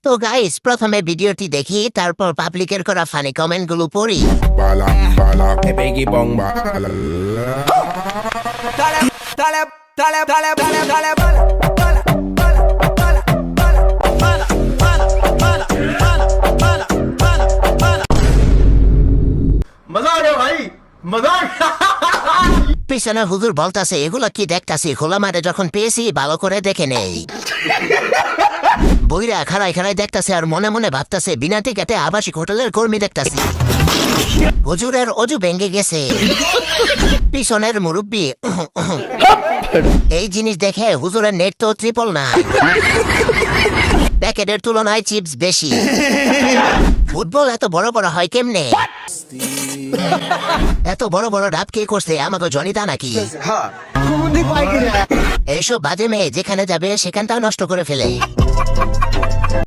তো গাইস প্রথমে ভিডিওটি দেখি, তারপর পাবলিকের করা ফানি কমেন্ট গুলো পড়ি। Bala, bala, biggie bong, bala. Dale, dale, dale, dale, dale, dale, bala, bala, bala, bala, bala, bala, bala, bala, bala, bala, bala, bala. मजा आ गया भाई मजा आ गया পিছনে হুজুর বলতাছে, এগুলো কি দেখতাছি, খোলা মাঠে যখন পেয়েছি ভালো করে দেখে নেই। বইরা খাড়াই খাড়াই দেখতাছে আর মনে মনে ভাবতাছে, বিনা টিকেটে আবাসিক হোটেলের কর্মী দেখতাছি। হুজুরের অজু ভেঙে গেছে। পিছনের মুরব্বী এই জিনিস দেখে হুজুরের নেট তো ট্রিপল না, প্যাকেটের তুলনায় চিপস বেশি। ফুটবল এত বড় বড় হয় কেমনে? এত বড় বড় ডাব কে করছে, আমাকে জনিতা নাকি? এইসব বাজে মেয়ে যেখানে যাবে সেখানটাও নষ্ট করে ফেলে।